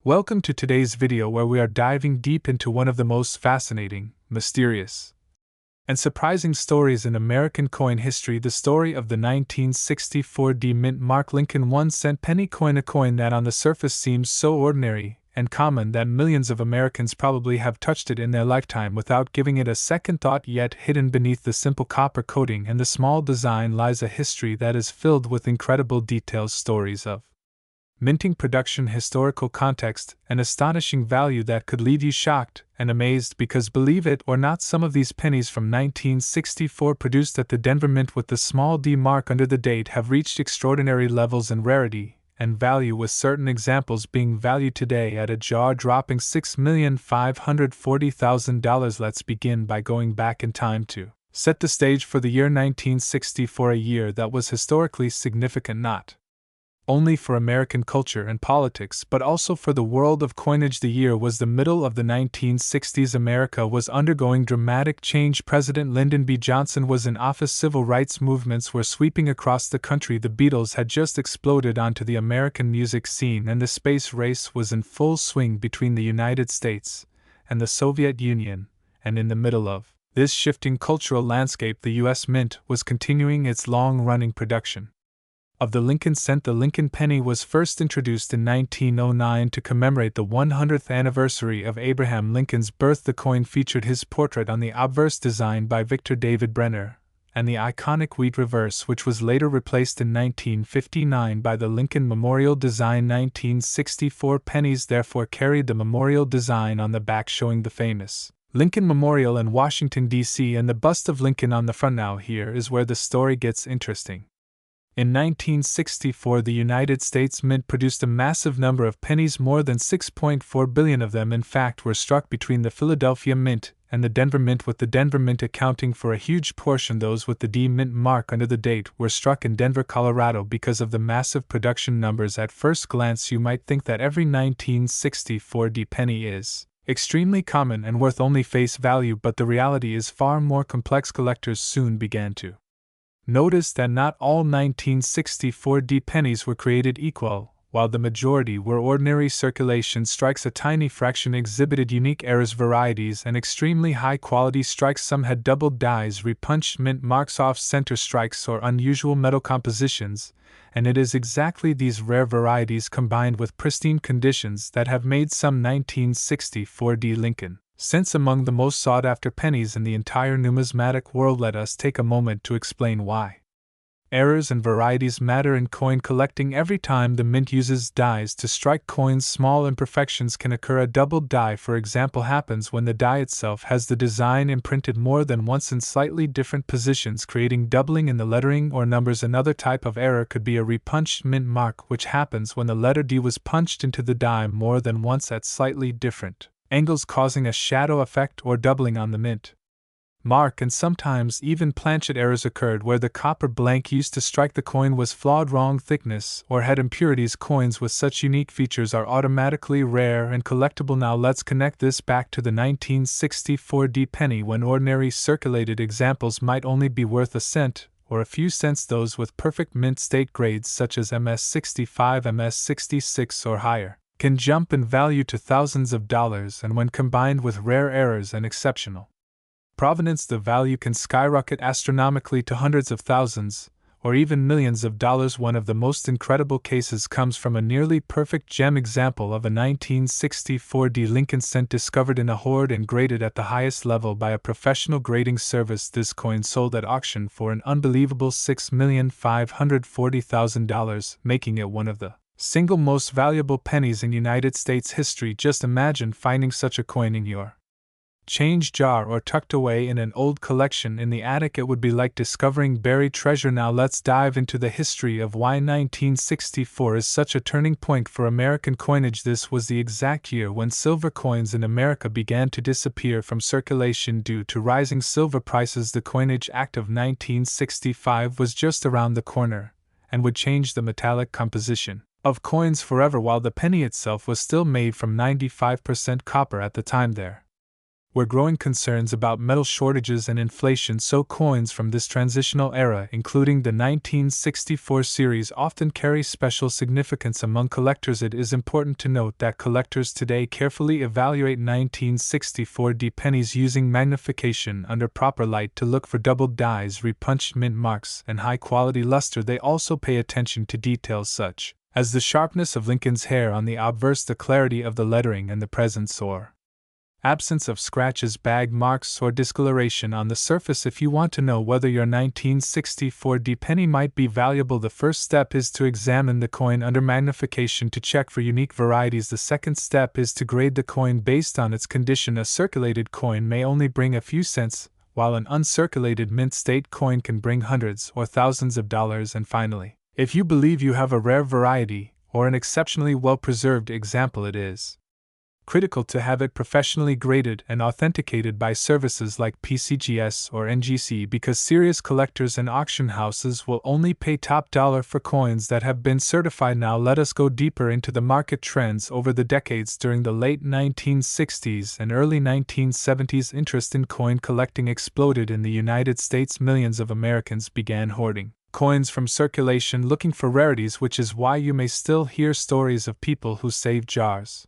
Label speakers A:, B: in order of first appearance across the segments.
A: Welcome to today's video where we are diving deep into one of the most fascinating, mysterious, and surprising stories in American coin history, the story of the 1964 D Mint Mark Lincoln 1-cent penny coin, a coin that on the surface seems so ordinary and common that millions of Americans probably have touched it in their lifetime without giving it a second thought, yet hidden beneath the simple copper coating and the small design lies a history that is filled with incredible details, stories of minting, production, historical context, and astonishing value that could leave you shocked and amazed because, believe it or not, some of these pennies from 1964 produced at the Denver Mint with the small d mark under the date have reached extraordinary levels in rarity and value, with certain examples being valued today at a jaw-dropping $6,540,000. Let's begin by going back in time to set the stage for the year 1964, a year that was historically significant not only for American culture and politics but also for the world of coinage. The year was the middle of the 1960s. America was undergoing dramatic change. President Lyndon B. Johnson was in office. Civil rights movements were sweeping across the country. The Beatles had just exploded onto the American music scene, and the space race was in full swing between the United States and the Soviet Union. And in the middle of this shifting cultural landscape, the U.S. Mint was continuing its long-running production of the Lincoln cent. The Lincoln penny was first introduced in 1909 to commemorate the 100th anniversary of Abraham Lincoln's birth. The coin featured his portrait on the obverse, designed by Victor David Brenner, and the iconic wheat reverse, which was later replaced in 1959 by the Lincoln Memorial design. 1964 pennies therefore carried the memorial design on the back, showing the famous Lincoln Memorial in Washington, D.C., and the bust of Lincoln on the front. Now here is where the story gets interesting. In 1964, the United States Mint produced a massive number of pennies. More than 6.4 billion of them, in fact, were struck between the Philadelphia Mint and the Denver Mint, with the Denver Mint accounting for a huge portion. Those with the D Mint mark under the date were struck in Denver, Colorado. Because of the massive production numbers, at first glance you might think that every 1964 D penny is extremely common and worth only face value, but the reality is far more complex. Collectors soon began to notice that not all 1964 D pennies were created equal. While the majority were ordinary circulation strikes, a tiny fraction exhibited unique errors, varieties, and extremely high-quality strikes. Some had doubled dies, repunched mint marks, off-center strikes, or unusual metal compositions, and it is exactly these rare varieties combined with pristine conditions that have made some 1964 D Lincoln cents among the most sought-after pennies in the entire numismatic world. Let us take a moment to explain why errors and varieties matter in coin collecting. Every time the mint uses dies to strike coins, small imperfections can occur. A doubled die, for example, happens when the die itself has the design imprinted more than once in slightly different positions, creating doubling in the lettering or numbers. Another type of error could be a repunched mint mark, which happens when the letter D was punched into the die more than once at slightly different angles, causing a shadow effect or doubling on the mint mark. And sometimes even planchet errors occurred where the copper blank used to strike the coin was flawed, wrong thickness, or had impurities. Coins with such unique features are automatically rare and collectible. Now let's connect this back to the 1964 D penny, when ordinary circulated examples might only be worth a cent or a few cents. Those with perfect mint state grades such as MS65, MS66 or higher can jump in value to thousands of dollars, and when combined with rare errors and exceptional provenance, the value can skyrocket astronomically to hundreds of thousands, or even millions of dollars. One of the most incredible cases comes from a nearly perfect gem example of a 1964 D Lincoln cent discovered in a hoard and graded at the highest level by a professional grading service. This coin sold at auction for an unbelievable $6,540,000, making it one of the single most valuable pennies in United States history. Just imagine finding such a coin in your change jar or tucked away in an old collection in the attic. It would be like discovering buried treasure. Now let's dive into the history of why 1964 is such a turning point for American coinage. This was the exact year when silver coins in America began to disappear from circulation due to rising silver prices. The Coinage Act of 1965 was just around the corner and would change the metallic composition of coins forever. While the penny itself was still made from 95% copper at the time, there were growing concerns about metal shortages and inflation, so coins from this transitional era, including the 1964 series, often carry special significance among collectors. It is important to note that collectors today carefully evaluate 1964 pennies using magnification under proper light to look for doubled dies, repunched mint marks, and high-quality luster. They also pay attention to details such as the sharpness of Lincoln's hair on the obverse, the clarity of the lettering, and the presence or absence of scratches, bag marks, or discoloration on the surface. If you want to know whether your 1964 penny might be valuable, the first step is to examine the coin under magnification to check for unique varieties. The second step is to grade the coin based on its condition. A circulated coin may only bring a few cents, while an uncirculated mint state coin can bring hundreds or thousands of dollars. And finally, if you believe you have a rare variety or an exceptionally well-preserved example, it is critical to have it professionally graded and authenticated by services like PCGS or NGC, because serious collectors and auction houses will only pay top dollar for coins that have been certified. Now let us go deeper into the market trends over the decades. During the late 1960s and early 1970s, interest in coin collecting exploded in the United States. Millions of Americans began hoarding coins from circulation, looking for rarities, which is why you may still hear stories of people who saved jars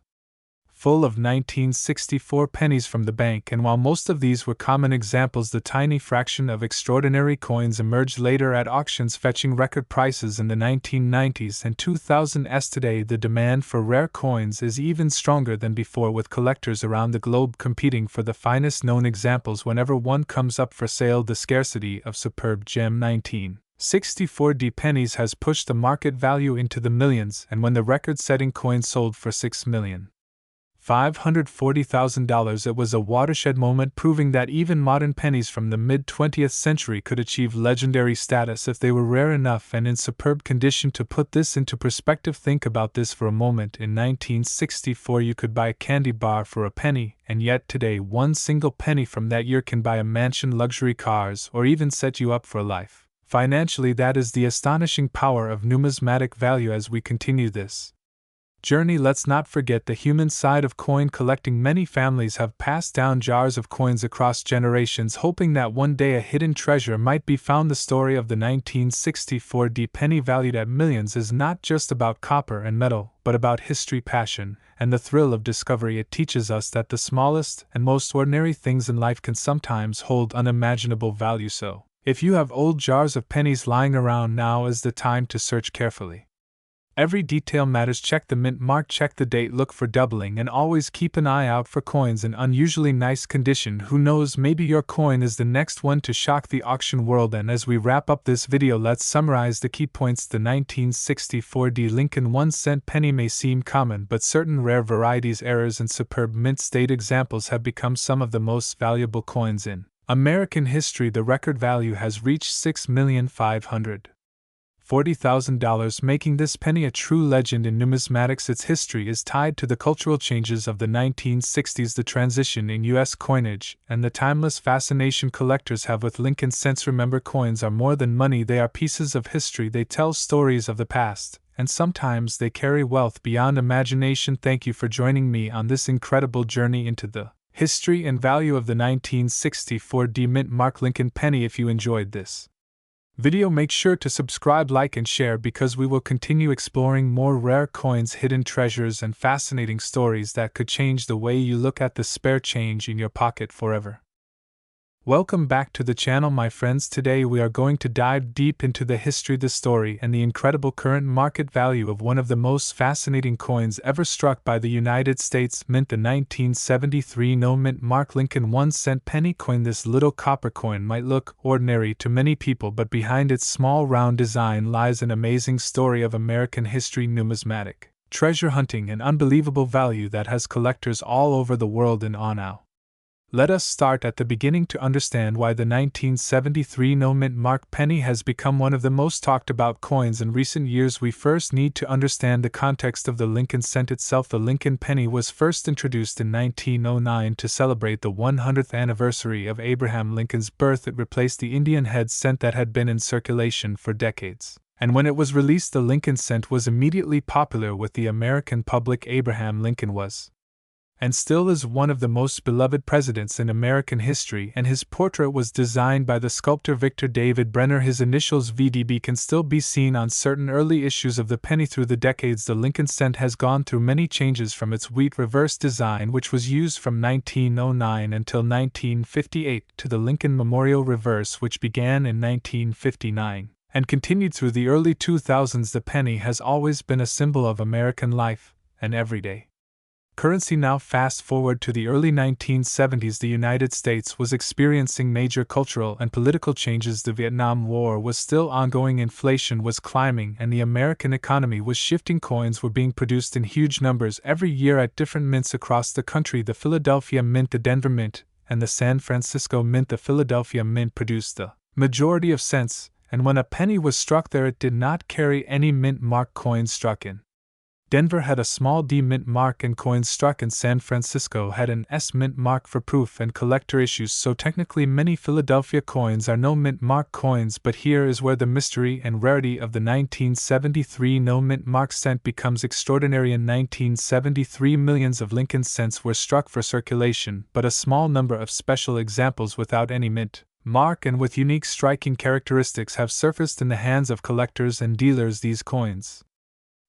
A: full of 1964 pennies from the bank. And while most of these were common examples, the tiny fraction of extraordinary coins emerged later at auctions, fetching record prices in the 1990s and 2000s. Today, the demand for rare coins is even stronger than before, with collectors around the globe competing for the finest known examples whenever one comes up for sale. The scarcity of superb gem 1964 pennies has pushed the market value into the millions, and when the record-setting coin sold for $6,540,000, it was a watershed moment, proving that even modern pennies from the mid-20th century could achieve legendary status if they were rare enough and in superb condition. To put this into perspective, think about this for a moment. In 1964 you could buy a candy bar for a penny, and yet today one single penny from that year can buy a mansion, luxury cars, or even set you up for life financially. That is the astonishing power of numismatic value. As we continue this journey, let's not forget the human side of coin collecting. Many families have passed down jars of coins across generations, hoping that one day a hidden treasure might be found. The story of the 1964 penny, valued at millions, is not just about copper and metal, but about history, passion, and the thrill of discovery. It teaches us that the smallest and most ordinary things in life can sometimes hold unimaginable value. So, if you have old jars of pennies lying around, now is the time to search carefully. Every detail matters. Check the mint mark, check the date, look for doubling, and always keep an eye out for coins in unusually nice condition. Who knows, maybe your coin is the next one to shock the auction world. And as we wrap up this video, let's summarize the key points. The 1964 Lincoln 1-cent penny may seem common, but certain rare varieties, errors, and superb mint state examples have become some of the most valuable coins in American history. The record value has reached $6,540,000, making this penny a true legend in numismatics. Its history is tied to the cultural changes of the 1960s, the transition in U.S. coinage, and the timeless fascination collectors have with Lincoln cents. Remember, coins are more than money, they are pieces of history. They tell stories of the past, and sometimes they carry wealth beyond imagination. Thank you for joining me on this incredible journey into the history and value of the 1964 mint mark Lincoln penny. If you enjoyed this video, make sure to subscribe, like, and share, because we will continue exploring more rare coins, hidden treasures, and fascinating stories that could change the way you look at the spare change in your pocket forever. Welcome back to the channel, my friends. Today we are going to dive deep into the history, the story, and the incredible current market value of one of the most fascinating coins ever struck by the United States Mint, the 1973 no mint mark Lincoln 1-cent penny coin. This little copper coin might look ordinary to many people, but behind its small round design lies an amazing story of American history, numismatic treasure hunting, and unbelievable value that has collectors all over the world in awe. Now, let us start at the beginning to understand why the 1973 no mint mark penny has become one of the most talked about coins in recent years. We first need to understand the context of the Lincoln cent itself. The Lincoln penny was first introduced in 1909 to celebrate the 100th anniversary of Abraham Lincoln's birth. It replaced the Indian head cent that had been in circulation for decades. And when it was released, the Lincoln cent was immediately popular with the American public. Abraham Lincoln was and still is one of the most beloved presidents in American history, and his portrait was designed by the sculptor Victor David Brenner. His initials VDB can still be seen on certain early issues of the penny. Through the decades, the Lincoln cent has gone through many changes, from its wheat reverse design, which was used from 1909 until 1958, to the Lincoln Memorial reverse, which began in 1959 and continued through the early 2000s. The penny has always been a symbol of American life and everyday currency. Now fast forward to the early 1970s. The United States was experiencing major cultural and political changes. The Vietnam War was still ongoing, inflation was climbing, and the American economy was shifting. Coins were being produced in huge numbers every year at different mints across the country. The Philadelphia Mint, the Denver Mint, and the San Francisco Mint. The Philadelphia Mint produced the majority of cents, and when a penny was struck there, it did not carry any mint mark. Coins struck in Denver had a small D mint mark, and coins struck in San Francisco had an S mint mark for proof and collector issues. So technically many Philadelphia coins are no mint mark coins, but here is where the mystery and rarity of the 1973 no mint mark cent becomes extraordinary. In 1973, millions of Lincoln cents were struck for circulation, but a small number of special examples without any mint mark and with unique striking characteristics have surfaced in the hands of collectors and dealers. These coins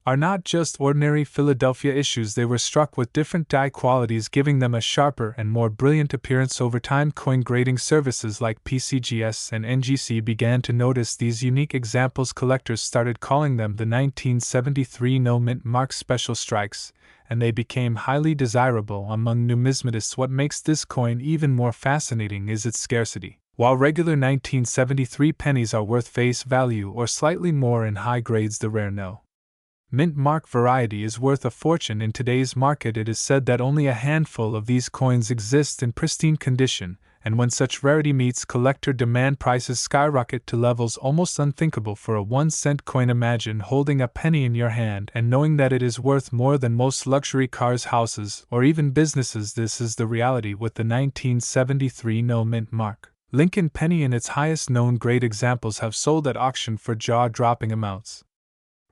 A: are not just ordinary Philadelphia issues. They were struck with different die qualities, giving them a sharper and more brilliant appearance. Over time, coin grading services like PCGS and NGC began to notice these unique examples. Collectors started calling them the 1973 no mint mark special strikes, and they became highly desirable among numismatists. What makes this coin even more fascinating is its scarcity. While regular 1973 pennies are worth face value or slightly more in high grades, the rare no mint mark variety is worth a fortune in today's market. It is said that only a handful of these coins exist in pristine condition, and when such rarity meets collector demand, prices skyrocket to levels almost unthinkable for a 1-cent coin. Imagine holding a penny in your hand and knowing that it is worth more than most luxury cars, houses, or even businesses. This is the reality with the 1973 no mint mark Lincoln penny. In its highest known grade, examples have sold at auction for jaw-dropping amounts,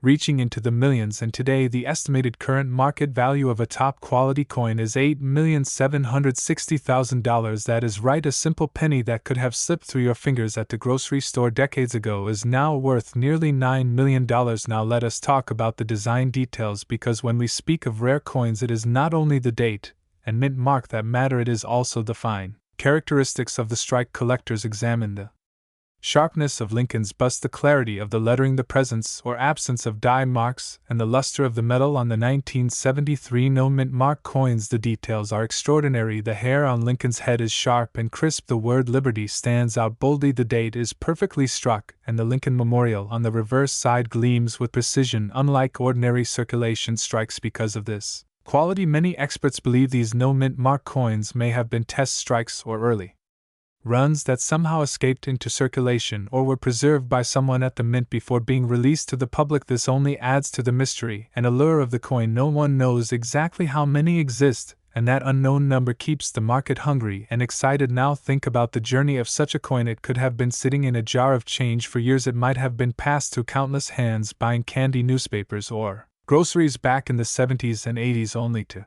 A: reaching into the millions, and today the estimated current market value of a top-quality coin is $8,760,000. That is right, a simple penny that could have slipped through your fingers at the grocery store decades ago is now worth nearly $9 million. Now let us talk about the design details, because when we speak of rare coins, it is not only the date and mint mark that matter, it is also the fine characteristics of the strike. Collectors examine the sharpness of Lincoln's bust, the clarity of the lettering, the presence or absence of die marks, and the luster of the metal on the 1973 no mint mark coins. The details are extraordinary. The hair on Lincoln's head is sharp and crisp. The word Liberty stands out boldly. The date is perfectly struck, and the Lincoln Memorial on the reverse side gleams with precision, unlike ordinary circulation strikes. Because of this quality, many experts believe these no mint mark coins may have been test strikes or early runs that somehow escaped into circulation or were preserved by someone at the mint before being released to the public. This only adds to the mystery and allure of the coin. No one knows exactly how many exist, and that unknown number keeps the market hungry and excited. Now think about the journey of such a coin. It could have been sitting in a jar of change for years. It might have been passed through countless hands buying candy, newspapers, or groceries back in the 70s and 80s, only to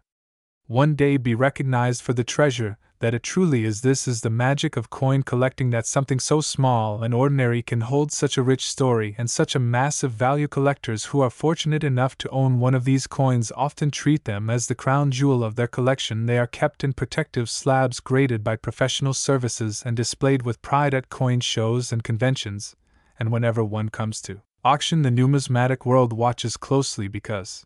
A: one day be recognized for the treasure that it truly is. This is the magic of coin collecting, that something so small and ordinary can hold such a rich story and such a massive value. Collectors who are fortunate enough to own one of these coins often treat them as the crown jewel of their collection. They are kept in protective slabs graded by professional services and displayed with pride at coin shows and conventions, and whenever one comes to auction, the numismatic world watches closely, because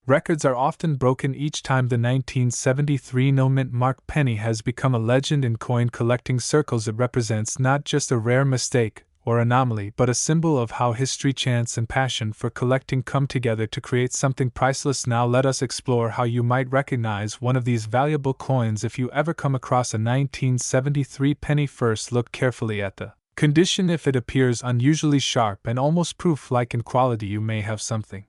A: records are often broken each time. The 1973 no mint mark penny has become a legend in coin collecting circles. It represents not just a rare mistake or anomaly, but a symbol of how history, chance, and passion for collecting come together to create something priceless. Now let us explore how you might recognize one of these valuable coins if you ever come across a 1973 penny. First, look carefully at the condition. If it appears unusually sharp and almost proof-like in quality, you may have something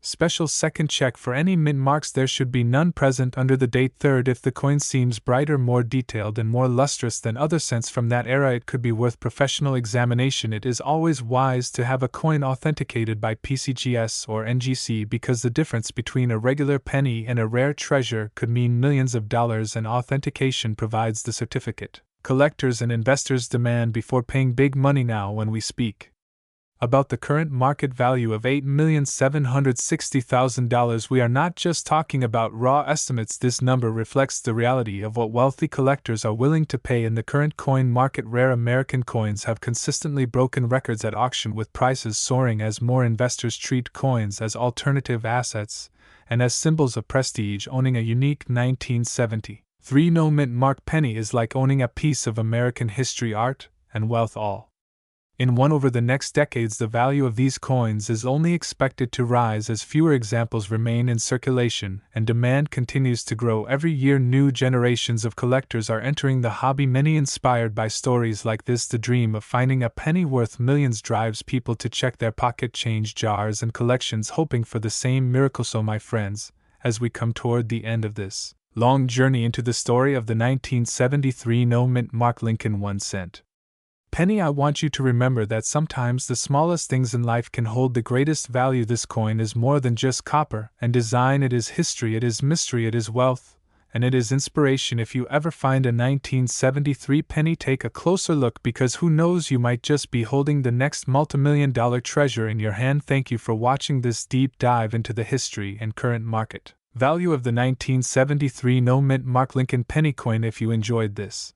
A: Special second check for any mint marks. There should be none present under the date. Third, if the coin seems brighter, more detailed, and more lustrous than other cents from that era, it could be worth professional examination. It is always wise to have a coin authenticated by PCGS or NGC because the difference between a regular penny and a rare treasure could mean millions of dollars, and authentication provides the certificate collectors and investors demand before paying big money. Now, when we speak about the current market value of $8,760,000, we are not just talking about raw estimates. This number reflects the reality of what wealthy collectors are willing to pay in the current coin market. Rare American coins have consistently broken records at auction, with prices soaring as more investors treat coins as alternative assets and as symbols of prestige. Owning a unique 1973 no mint mark penny is like owning a piece of American history, art, and wealth all in one. Over the next decades, the value of these coins is only expected to rise as fewer examples remain in circulation and demand continues to grow. Every year, new generations of collectors are entering the hobby, many inspired by stories like this. The dream of finding a penny worth millions drives people to check their pocket change jars and collections, hoping for the same miracle. So, my friends, as we come toward the end of this long journey into the story of the 1973 no mint mark Lincoln 1 cent penny, I want you to remember that sometimes the smallest things in life can hold the greatest value. This coin is more than just copper and design. It is history, it is mystery, it is wealth, and it is inspiration. If you ever find a 1973 penny, take a closer look, because who knows, you might just be holding the next multimillion-dollar treasure in your hand. Thank you for watching this deep dive into the history and current market value of the 1973 no mint mark Lincoln penny coin. If you enjoyed this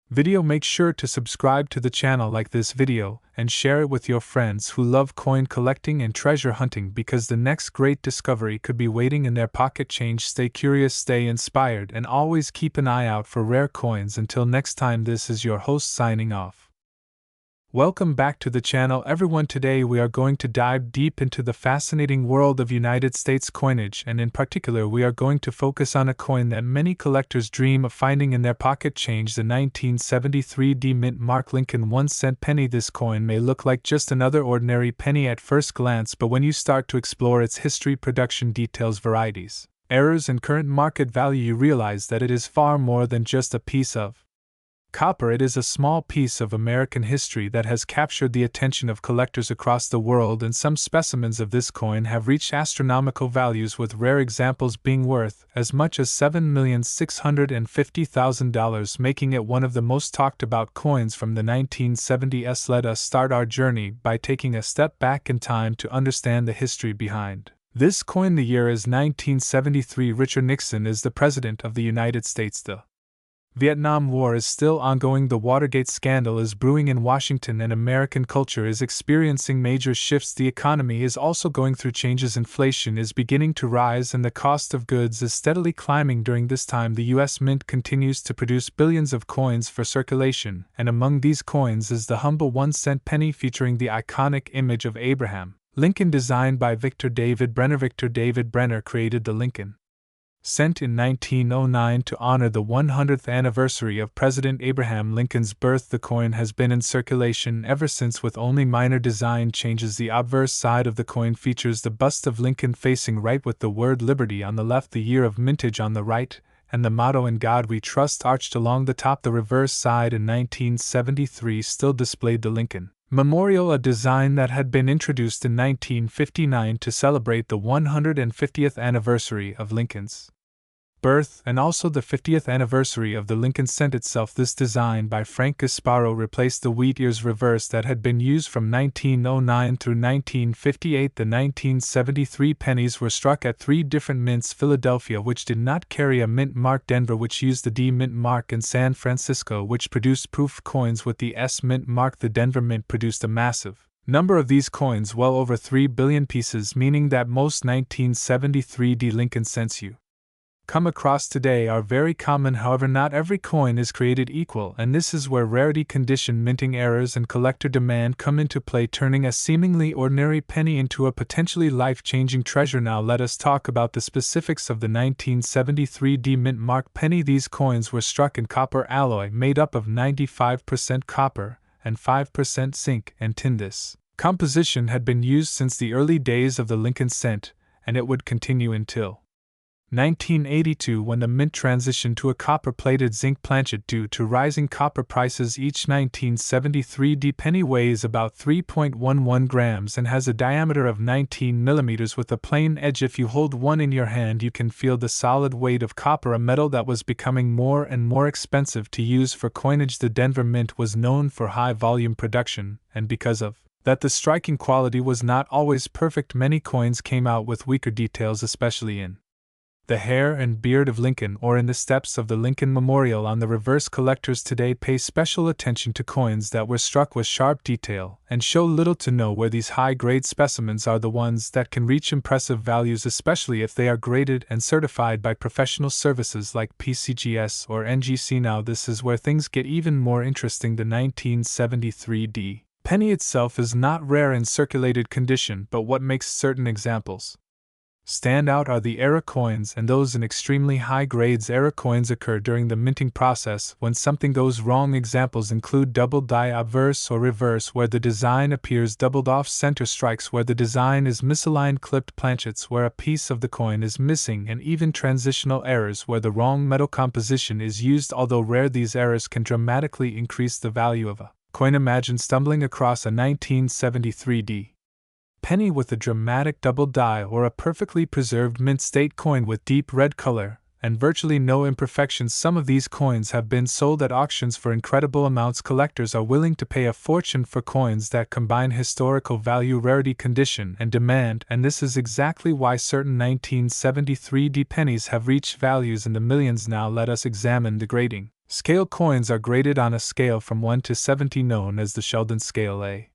A: video, make sure to subscribe to the channel, like this video, and share it with your friends who love coin collecting and treasure hunting, because the next great discovery could be waiting in their pocket change. Stay curious, stay inspired, and always keep an eye out for rare coins. Until next time, this is your host signing off. Welcome back to the channel, everyone. Today we are going to dive deep into the fascinating world of United States coinage, and in particular we are going to focus on a coin that many collectors dream of finding in their pocket change, the 1973 D mint mark Lincoln 1 cent penny. This coin may look like just another ordinary penny at first glance, but when you start to explore its history, production details, varieties, errors, and current market value, you realize that it is far more than just a piece of copper. It is a small piece of American history that has captured the attention of collectors across the world, and some specimens of this coin have reached astronomical values, with rare examples being worth as much as $7,650,000, making it one of the most talked about coins from the 1970s. Let us start our journey by taking a step back in time to understand the history behind this coin. The year is 1973. Richard Nixon is the President of the United States. The Vietnam War is still ongoing. The Watergate scandal is brewing in Washington, and American culture is experiencing major shifts. The economy is also going through changes. Inflation is beginning to rise, and the cost of goods is steadily climbing. During this time, the U.S. Mint continues to produce billions of coins for circulation, and among these coins is the humble 1 cent penny featuring the iconic image of Abraham Lincoln, designed by Victor David Brenner. Victor David Brenner created the Lincoln cent in 1909 to honor the 100th anniversary of President Abraham Lincoln's birth. The coin has been in circulation ever since, with only minor design changes. The obverse side of the coin features the bust of Lincoln facing right, with the word Liberty on the left, the year of mintage on the right, and the motto "In God We Trust" arched along the top. The reverse side in 1973 still displayed the Lincoln Memorial, a design that had been introduced in 1959 to celebrate the 150th anniversary of Lincoln's birth, and also the 50th anniversary of the Lincoln cent itself. This design by Frank Gasparo replaced the wheat ears reverse that had been used from 1909 through 1958. The 1973 pennies were struck at 3 different mints: Philadelphia, which did not carry a mint mark; Denver, which used the D mint mark; and San Francisco, which produced proof coins with the S mint mark. The Denver Mint produced a massive number of these coins, well over 3 billion pieces, meaning that most 1973 D Lincoln cents you come across today are very common. However, not every coin is created equal, and this is where rarity, condition, minting errors, and collector demand come into play, turning a seemingly ordinary penny into a potentially life-changing treasure. Now let us talk about the specifics of the 1973 D mint mark penny. These coins were struck in copper alloy made up of 95% copper and 5% zinc and tin. This composition had been used since the early days of the Lincoln cent, and it would continue until 1982, when the mint transitioned to a copper-plated zinc planchet due to rising copper prices. Each 1973 penny weighs about 3.11 grams and has a diameter of 19 millimeters with a plain edge. If you hold one in your hand, you can feel the solid weight of copper, a metal that was becoming more and more expensive to use for coinage. The Denver Mint was known for high-volume production, and because of that, the striking quality was not always perfect. Many coins came out with weaker details, especially in the hair and beard of Lincoln or in the steps of the Lincoln Memorial. On the reverse, collectors today pay special attention to coins that were struck with sharp detail and show little to no wear. These high-grade specimens are the ones that can reach impressive values, especially if they are graded and certified by professional services like PCGS or NGC. Now this is where things get even more interesting. The 1973 penny itself is not rare in circulated condition, but what makes certain examples stand out are the era coins, and those in extremely high grades. Era coins occur during the minting process when something goes wrong. Examples include double die obverse or reverse, where the design appears doubled off center, strikes where the design is misaligned, clipped planchets where a piece of the coin is missing, and even transitional errors where the wrong metal composition is used. Although rare, these errors can dramatically increase the value of a coin. Imagine stumbling across a 1973 penny with a dramatic double die or a perfectly preserved mint state coin with deep red color and virtually no imperfections. Some of these coins have been sold at auctions for incredible amounts. Collectors are willing to pay a fortune for coins that combine historical value, rarity, condition, and demand, and this is exactly why certain 1973 pennies have reached values in the millions. Now let us examine the grading scale. Coins are graded on a scale from 1 to 70 known as the Sheldon scale. A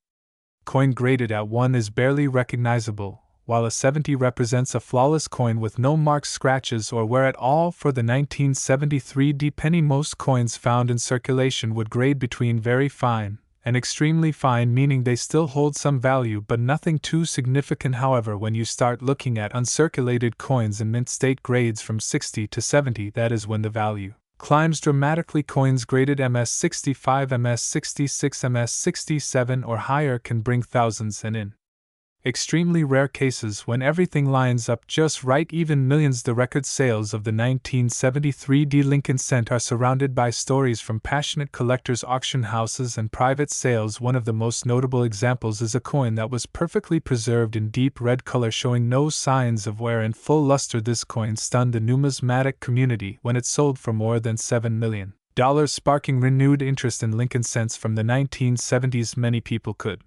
A: coin graded at 1 is barely recognizable, while a 70 represents a flawless coin with no marks, scratches, or wear at all. For the 1973 penny, most coins found in circulation would grade between very fine and extremely fine, meaning they still hold some value but nothing too significant. However, when you start looking at uncirculated coins in mint state grades from 60 to 70, that is when the value climbs dramatically. Coins graded MS65, MS66, MS67 or higher can bring thousands, and in extremely rare cases, when everything lines up just right, even millions. The record sales of the 1973 Lincoln cent are surrounded by stories from passionate collectors, auction houses, and private sales. One of the most notable examples is a coin that was perfectly preserved in deep red color, showing no signs of wear and full luster. This coin stunned the numismatic community when it sold for more than $7 million, sparking renewed interest in Lincoln cents from the 1970s. Many people could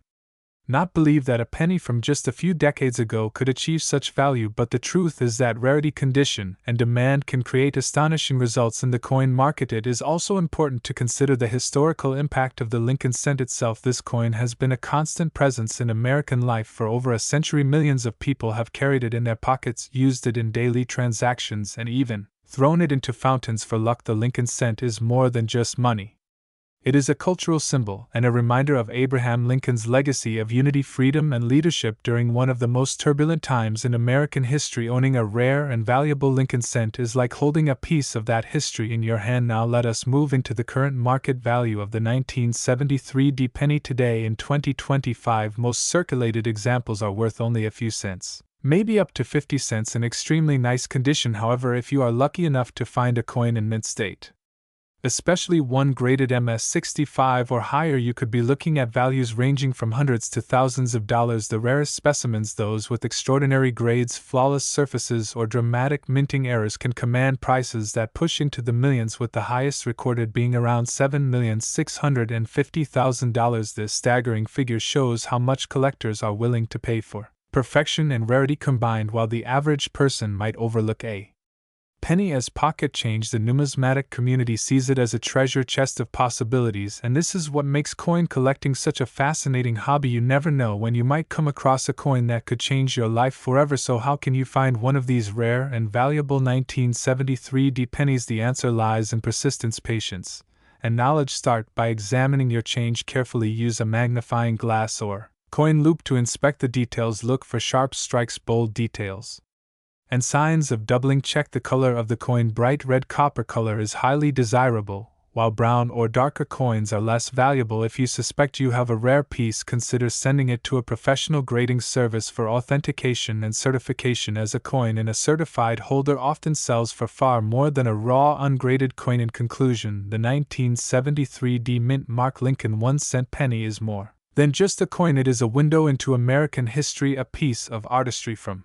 A: not believe that a penny from just a few decades ago could achieve such value, but the truth is that rarity, condition, and demand can create astonishing results in the coin market. It is also important to consider the historical impact of the Lincoln cent itself. This coin has been a constant presence in American life for over a century. Millions of people have carried it in their pockets, used it in daily transactions, and even thrown it into fountains for luck. The Lincoln cent is more than just money. It is a cultural symbol and a reminder of Abraham Lincoln's legacy of unity, freedom, and leadership during one of the most turbulent times in American history. Owning a rare and valuable Lincoln cent is like holding a piece of that history in your hand. Now let us move into the current market value of the 1973 penny. Today in 2025, most circulated examples are worth only a few cents, maybe up to 50 cents in extremely nice condition. However, if you are lucky enough to find a coin in mint state, especially one graded MS65 or higher, you could be looking at values ranging from hundreds to thousands of dollars. The rarest specimens, those with extraordinary grades, flawless surfaces, or dramatic minting errors, can command prices that push into the millions, with the highest recorded being around $7,650,000. This staggering figure shows how much collectors are willing to pay for perfection and rarity combined. While the average person might overlook a penny as pocket change, the numismatic community sees it as a treasure chest of possibilities, and this is what makes coin collecting such a fascinating hobby. You never know when you might come across a coin that could change your life forever. So how can you find one of these rare and valuable 1973 pennies? The answer lies in persistence, patience, and knowledge. Start by examining your change carefully. Use a magnifying glass or coin loop to inspect the details. Look for sharp strikes, bold details, and signs of doubling. Check the color of the coin. Bright red copper color is highly desirable, While brown or darker coins are less valuable, if you suspect you have a rare piece, consider sending it to a professional grading service for authentication and certification, as a coin in a certified holder often sells for far more than a raw ungraded coin. In conclusion, the 1973 D Mint Mark Lincoln 1-cent penny is more than just a coin. It is a window into American history, a piece of artistry from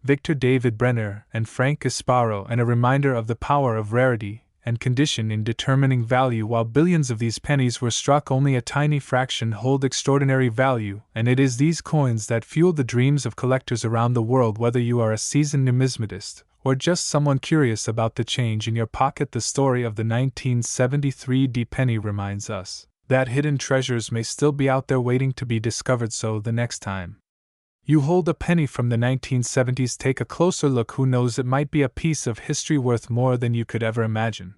A: Victor David Brenner and Frank Gasparo, and a reminder of the power of rarity and condition in determining value. While billions of these pennies were struck, only a tiny fraction hold extraordinary value, and it is these coins that fuel the dreams of collectors around the world. Whether you are a seasoned numismatist or just someone curious about the change in your pocket, the story of the 1973 D penny reminds us that hidden treasures may still be out there waiting to be discovered. So the next time you hold a penny from the 1970s, take a closer look. Who knows, it might be a piece of history worth more than you could ever imagine.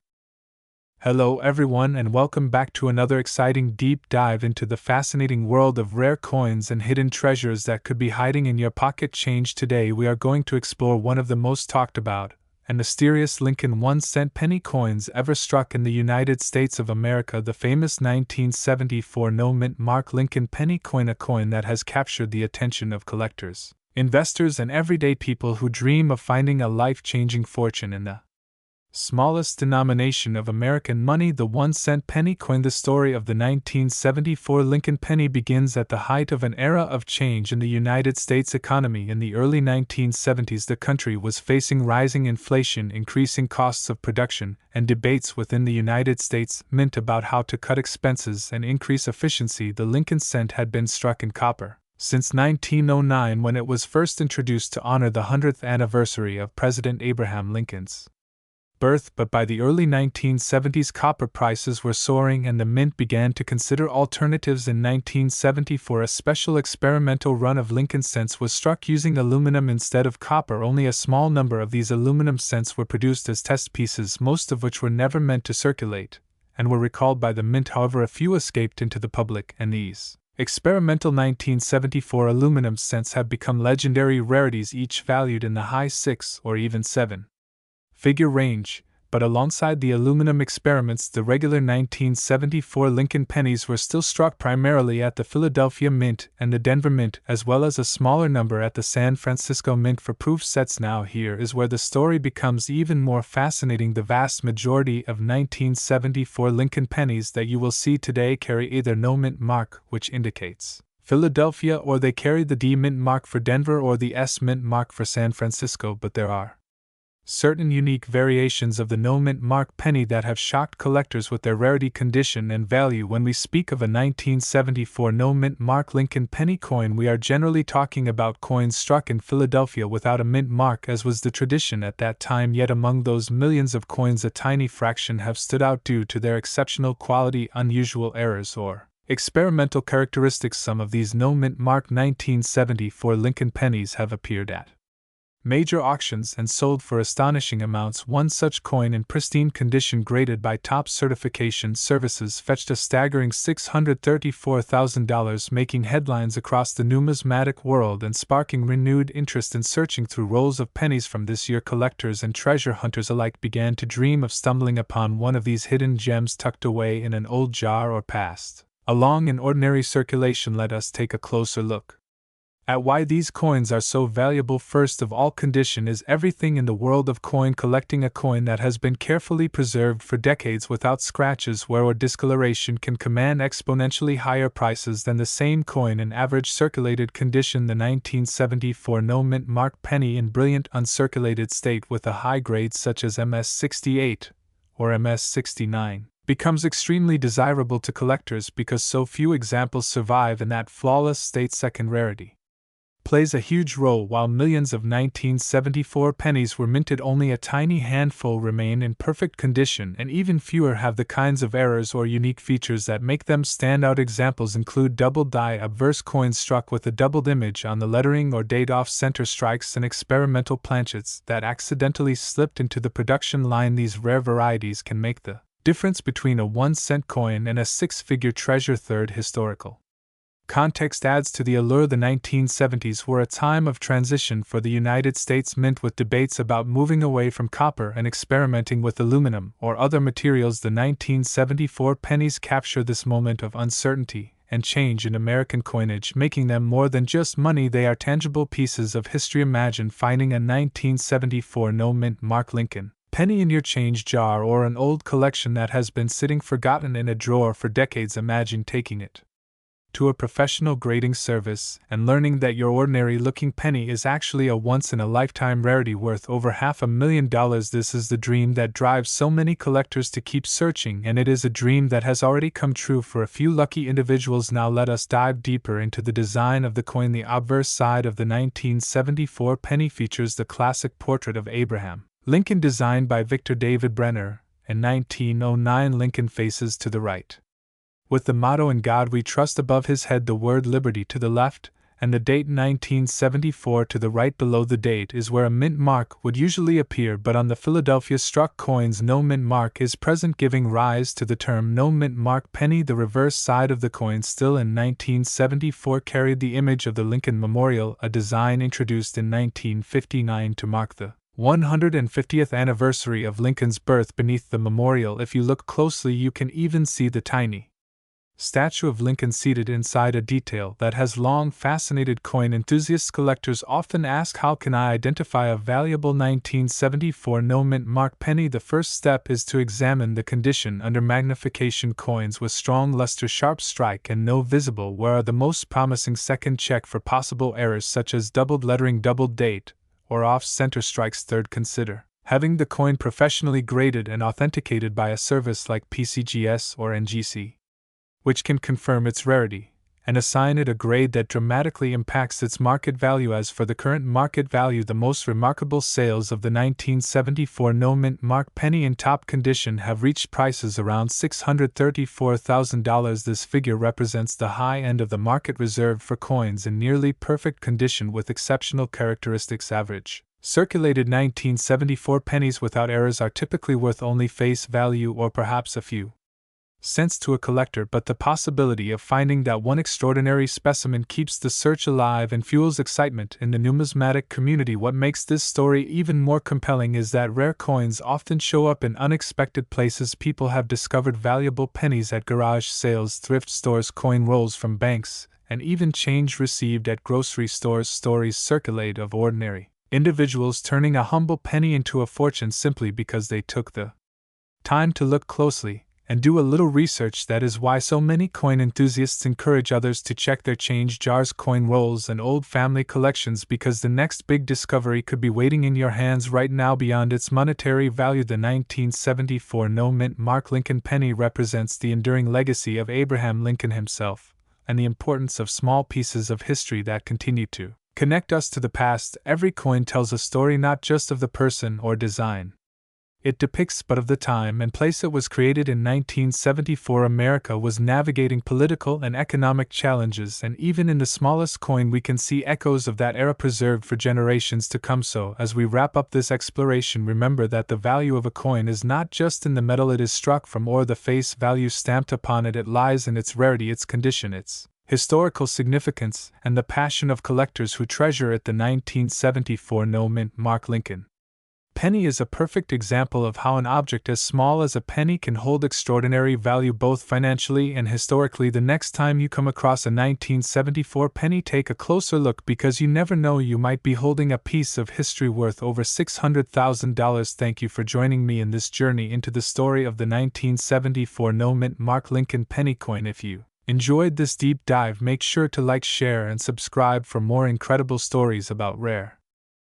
A: Hello everyone, and welcome back to another exciting deep dive into the fascinating world of rare coins and hidden treasures that could be hiding in your pocket change. Today we are going to explore one of the most talked about and mysterious Lincoln 1-cent penny coins ever struck in the United States of America, the famous 1974 no-mint Mark Lincoln penny coin, a coin that has captured the attention of collectors, investors, and everyday people who dream of finding a life-changing fortune in the smallest denomination of American money, the 1-cent penny coin. The story of the 1974 Lincoln penny begins at the height of an era of change in the United States economy. In the early 1970s, the country was facing rising inflation, increasing costs of production, and debates within the United States Mint about how to cut expenses and increase efficiency. The Lincoln cent had been struck in copper since 1909, when it was first introduced to honor the 100th anniversary of President Abraham Lincoln's birth, but by the early 1970s copper prices were soaring and the mint began to consider alternatives. In 1974, a special experimental run of Lincoln cents was struck using aluminum instead of copper. Only a small number of these aluminum cents were produced as test pieces, most of which were never meant to circulate, and were recalled by the mint. However, a few escaped into the public, and these experimental 1974 aluminum cents have become legendary rarities, each valued in the high six or even seven-figure range. But alongside the aluminum experiments, the regular 1974 Lincoln pennies were still struck primarily at the Philadelphia Mint and the Denver Mint, as well as a smaller number at the San Francisco Mint for proof sets. Now here is where the story becomes even more fascinating. The vast majority of 1974 Lincoln pennies that you will see today carry either no mint mark, which indicates Philadelphia, or they carry the D mint mark for Denver or the S mint mark for San Francisco. But there are certain unique variations of the no-mint mark penny that have shocked collectors with their rarity, condition, and value. When we speak of a 1974 no-mint mark Lincoln penny coin, we are generally talking about coins struck in Philadelphia without a mint mark, as was the tradition at that time. Yet among those millions of coins, a tiny fraction have stood out due to their exceptional quality, unusual errors, or experimental characteristics. Some of these no-mint mark 1974 Lincoln pennies have appeared at major auctions and sold for astonishing amounts. One such coin in pristine condition, graded by top certification services, fetched a staggering $634,000, making headlines across the numismatic world and sparking renewed interest in searching through rolls of pennies. From this year, collectors and treasure hunters alike began to dream of stumbling upon one of these hidden gems tucked away in an old jar or passed along in ordinary circulation. Let us take a closer look at why these coins are so valuable. First of all, condition is everything in the world of coin collecting. A coin that has been carefully preserved for decades without scratches, wear, or discoloration can command exponentially higher prices than the same coin in average circulated condition. The 1974 no-mint mark penny in brilliant uncirculated state with a high grade such as MS68 or MS69 becomes extremely desirable to collectors because so few examples survive in that flawless state. Second, rarity plays a huge role. While millions of 1974 pennies were minted, only a tiny handful remain in perfect condition, and even fewer have the kinds of errors or unique features that make them stand out. Examples include double die obverse coins struck with a doubled image on the lettering or date off center strikes, and experimental planchets that accidentally slipped into the production line. These rare varieties can make the difference between a 1-cent coin and a six-figure treasure. Third, historical Context adds to the allure. The 1970s were a time of transition for the United States Mint, with debates about moving away from copper and experimenting with aluminum or other materials. The 1974 pennies capture this moment of uncertainty and change in American coinage, making them more than just money. They are tangible pieces of history. Imagine finding a 1974 no mint mark Lincoln penny in your change jar, or an old collection that has been sitting forgotten in a drawer for decades. Imagine taking it to a professional grading service and learning that your ordinary-looking penny is actually a once-in-a-lifetime rarity worth over $500,000. This is the dream that drives so many collectors to keep searching, and it is a dream that has already come true for a few lucky individuals. Now let us dive deeper into the design of the coin. The obverse side of the 1974 penny features the classic portrait of Abraham Lincoln, designed by Victor David Brenner. In 1909, Lincoln faces to the right, with the motto "In God We Trust" above his head, the word "Liberty" to the left, and the date 1974 to the right. Below the date is where a mint mark would usually appear, but on the Philadelphia struck coins no mint mark is present, giving rise to the term no mint mark penny. The reverse side of the coin, still in 1974, carried the image of the Lincoln Memorial, a design introduced in 1959 to mark the 150th anniversary of Lincoln's birth. Beneath the memorial, if you look closely, you can even see the tiny statue of Lincoln seated inside a detail that has long fascinated coin enthusiasts. Collectors often ask, how can I identify a valuable 1974 no mint mark penny? The first step is to examine the condition under magnification. Coins with strong luster, sharp strike, and no visible wear are the most promising. Second, check for possible errors such as doubled lettering, doubled date, or off-center strikes. Third, consider having the coin professionally graded and authenticated by a service like PCGS or NGC, which can confirm its rarity and assign it a grade that dramatically impacts its market value. As for the current market value, the most remarkable sales of the 1974 no mint mark penny in top condition have reached prices around $634,000. This figure represents the high end of the market reserved for coins in nearly perfect condition with exceptional characteristics. Average circulated 1974 pennies without errors are typically worth only face value or perhaps a few cents to a collector, but the possibility of finding that one extraordinary specimen keeps the search alive and fuels excitement in the numismatic community. What makes this story even more compelling is that rare coins often show up in unexpected places. People have discovered valuable pennies at garage sales, thrift stores, coin rolls from banks, and even change received at grocery stores. Stories circulate of ordinary individuals turning a humble penny into a fortune simply because they took the time to look closely and do a little research. That is why so many coin enthusiasts encourage others to check their change jars, coin rolls, and old family collections, because the next big discovery could be waiting in your hands right now. Beyond its monetary value, the 1974 no mint mark Lincoln penny represents the enduring legacy of Abraham Lincoln himself, and the importance of small pieces of history that continue to connect us to the past. Every coin tells a story, not just of the person or design it depicts, but of the time and place it was created. In 1974, America was navigating political and economic challenges, and even in the smallest coin we can see echoes of that era preserved for generations to come. So, as we wrap up this exploration, remember that the value of a coin is not just in the metal it is struck from or the face value stamped upon it. It lies in its rarity, its condition, its historical significance, and the passion of collectors who treasure it. The 1974 no mint mark Lincoln penny is a perfect example of how an object as small as a penny can hold extraordinary value both financially and historically. The next time you come across a 1974 penny, take a closer look, because you never know, you might be holding a piece of history worth over $600,000. Thank you for joining me in this journey into the story of the 1974 no mint mark Lincoln penny coin. If you enjoyed this deep dive, make sure to like, share, and subscribe for more incredible stories about rare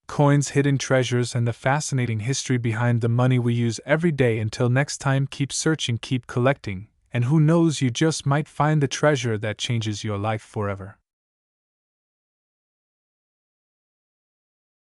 A: coins, hidden treasures, and the fascinating history behind the money we use every day. Until next time, keep searching, keep collecting, and who knows, you just might find the treasure that changes your life forever.